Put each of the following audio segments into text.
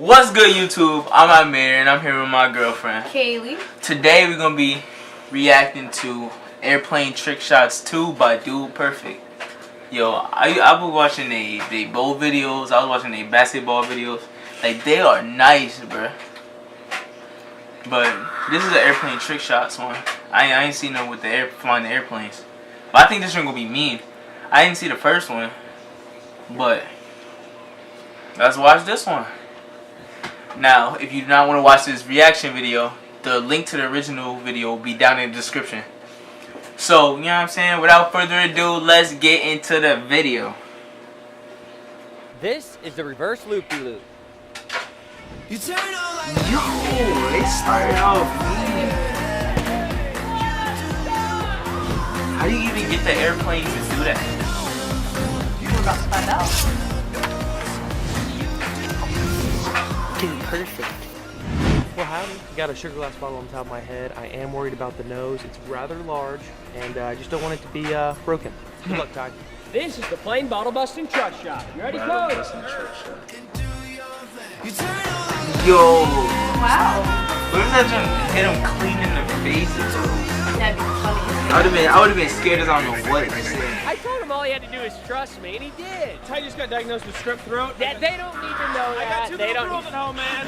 What's good, YouTube? I'm Amir and I'm here with my girlfriend Kaylee. Today we're gonna be reacting to Airplane Trick Shots 2 by Dude Perfect. Yo, I was watching they bowl videos, I was watching they basketball videos. Like, they are nice, bruh. But this is the Airplane Trick Shots one. I ain't seen them with the flying the airplanes. But I think this one gonna be mean. I didn't see the first one, but let's watch this one. Now, if you do not want to watch this reaction video, the link to the original video will be down in the description. So, you know what I'm saying? Without further ado, let's get into the video. This is the reverse loop-de-loop. Yo, they started off mean. How do you even get the airplane to do that? We're about to find out. Dude Perfect. Well, howdy. Got a sugar glass bottle on top of my head. I am worried about the nose. It's rather large, and I just don't want it to be broken. Good luck, Ty. This is the plain bottle busting truck shot. You ready, folks? Yo. Wow. What if that just hit him clean in the face or something? That'd be funny. I would have been scared as I don't know what to say. I told him all he had to do is trust me, and he did. Ty just got diagnosed with strep throat. That they don't need to know I that. got two They little don't. girls at home, man.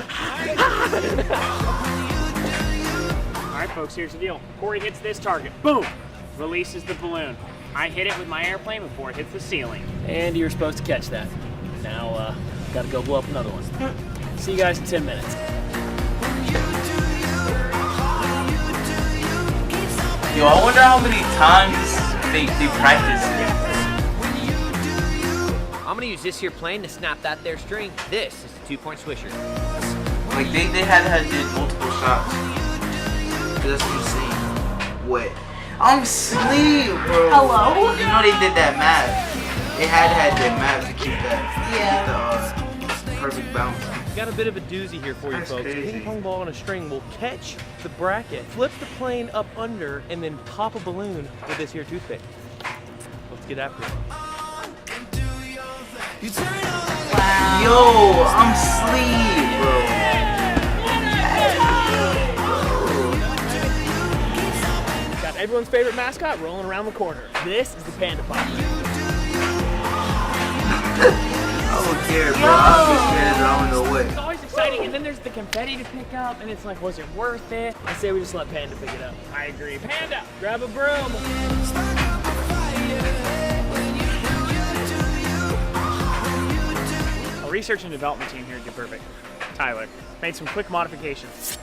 All right, folks, here's the deal. Corey hits this target. Boom! Releases the balloon. I hit it with my airplane before it hits the ceiling. And you're supposed to catch that. Now, gotta go blow up another one. See you guys in 10 minutes. Yo, I wonder how many times they practice it. I'm gonna use this here plane to snap that there string. This is the 2-point swisher. Like, they had to have did multiple shots. That's insane. What? I'm asleep, bro. Hello? You know they did that math. They had to have that math to keep that. Yeah. The perfect bounce. Got a bit of a doozy here for you, That's folks. crazy. Ping pong ball on a string will catch the bracket, flip the plane up under, and then pop a balloon with this here toothpick. Let's get after it. Wow. Yo, I'm asleep, bro. Got everyone's favorite mascot rolling around the corner. This is the Panda Pop. I don't care, bro. I'm just scared as I don't know what. It's always exciting, and then there's the confetti to pick up, and it's like, was it worth it? I say we just let Panda pick it up. I agree. Panda, grab a broom. Our research and development team here at Dude Perfect, Tyler, made some quick modifications.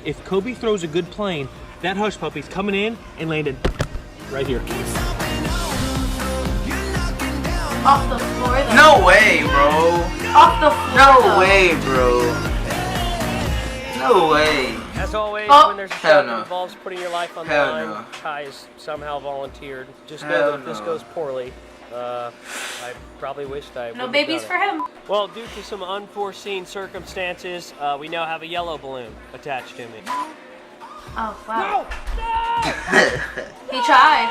If Kobe throws a good plane, that hush puppy's coming in and landed right here. Off the floor, though. No way, bro. Off the floor, No though. way, bro. No way. As always, Oh. when there's a Hell show no. that involves putting your life on the Hell line, no. Ty is somehow volunteered. Just know Hell that if this no. goes poorly, I probably wished I No wouldn't babies have for done it. him. Well, due to some unforeseen circumstances, we now have a yellow balloon attached to me. Oh, wow. He tried.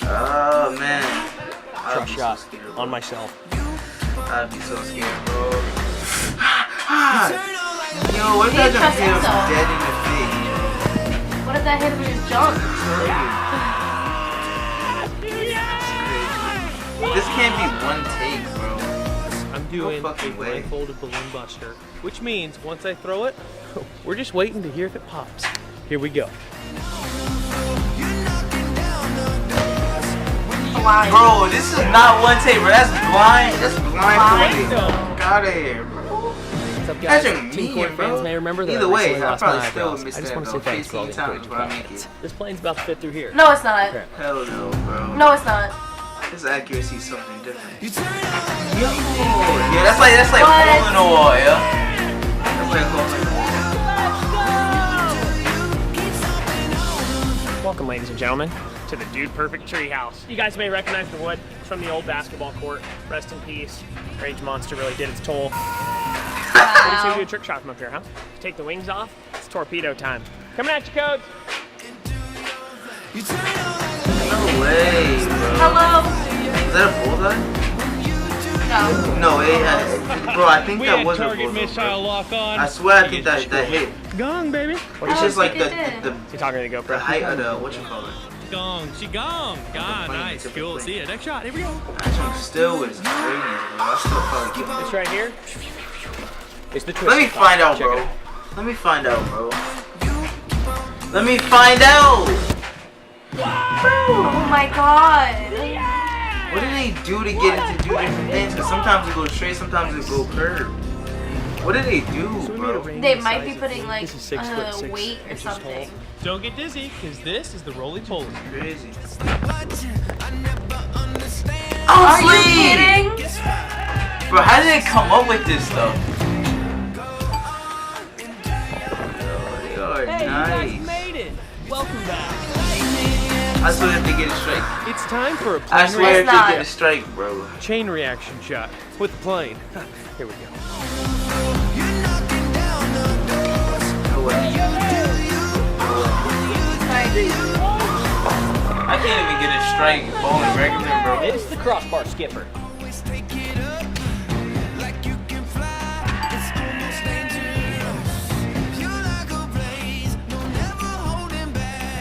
Oh, man. I'd Truck be so shot scared, bro. on myself. I'd be so scared, bro. Yo, what if He that just trusts hit him himself. dead in the face? What if that hit him in his junk? This can't be one take, bro. I'm doing a fucking way. blindfolded balloon buster, which means once I throw it, we're just waiting to hear if it pops. Here we go. Wow. Bro, this is not one take, bro. That's blind. That's blindfolded. Blind. Get out of here, bro. What's up, That's guys? your Team Corey mean, bro. fans may remember that Either I way, recently I lost probably my still eyebrows. missed I just that want to say though. thanks for all the 15 times encouraging before I make comments. it. This plane's about to fit through here. No, it's not. Okay. Hell no, bro. No, it's not. This accuracy is something different. Yo, yeah, that's like What? hole in the wall, yeah. That's like hole in the wall. Welcome, ladies and gentlemen, to the Dude Perfect treehouse. You guys may recognize the wood from the old basketball court. Rest in peace. Rage Monster really did its toll. What do you say we do a trick shot from up here, huh? Take the wings off. It's torpedo time. Coming at you, Codes. No way, bro. Hello. Is that a bullseye? No. No, bro, I think that was a target bulldog, missile bro. lock on. I swear I think that hit. Gong, baby. It's just like think it did. You talking to the the GoPro? height of the, what you call it. Gong. She gong. God, nice. Cool. See ya. Next shot. Here we go. That one still is crazy, bro. I still probably get This right here is the twist. Let me find out, Check it bro. Let me find out, bro. Let me find out! Oh my god. What do they do to get it to do different things? Because sometimes it goes straight, sometimes it goes curved. What do they do, bro? They might be putting like This is 6'6" weight or inches tall. something. Don't get dizzy, because this is the roly-poly. Crazy. Are you kidding? Bro, how did they come up with this stuff? They are nice. Made it. Welcome back. I swear if they get a strike. It's time for a I plane swear if It's they not. get a strike, bro. chain reaction shot with the plane. Here we go. No way. I can't even get a strike bowling regular, bro. It's the crossbar skipper.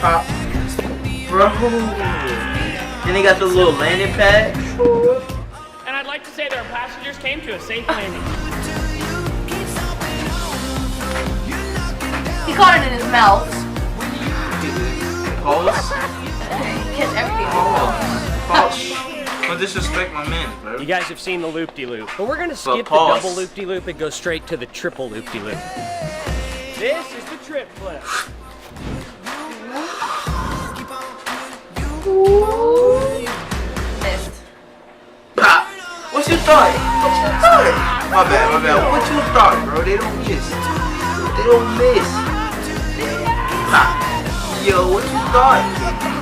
Pop. Bro. Then they got the little landing pad. And I'd like to say that our passengers came to a safe landing. He caught it in his mouth. Pause. Gets everything. Pause. Don't disrespect my man, bro. You guys have seen the loop-de-loop, but we're gonna skip the pause. double loop-de-loop and go straight to the triple loop-de-loop. This is the trip flip. Missed. Pop. What you thought? What you thought? My bad, my bad. What you thought, bro? They don't miss. They don't miss. Pop. Yo, what you thought?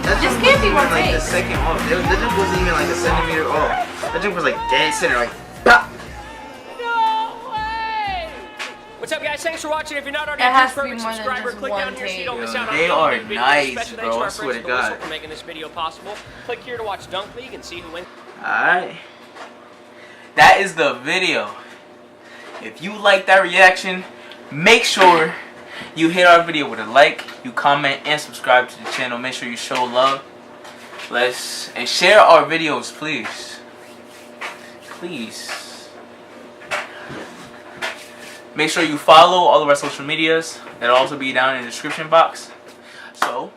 That Just jump can't be wasn't one like the take. second off. That jump wasn't even like a centimeter off. That jump was like dead center, like pop. What's up, guys? Thanks for watching. If you're not already It a has Dude to be Perfect more than subscriber, just click one down here so you don't miss take. out on They any are good videos. nice, Special bro. thanks to I our swear friends to at the Whistle God. for making this video possible. Click here to watch Dunk League and see who wins. Alright. That is the video. If you like that reaction, make sure you hit our video with a like, you comment, and subscribe to the channel. Make sure you show love. And share our videos, please. Please. Make sure you follow all of our social medias. That'll also be down in the description box. So,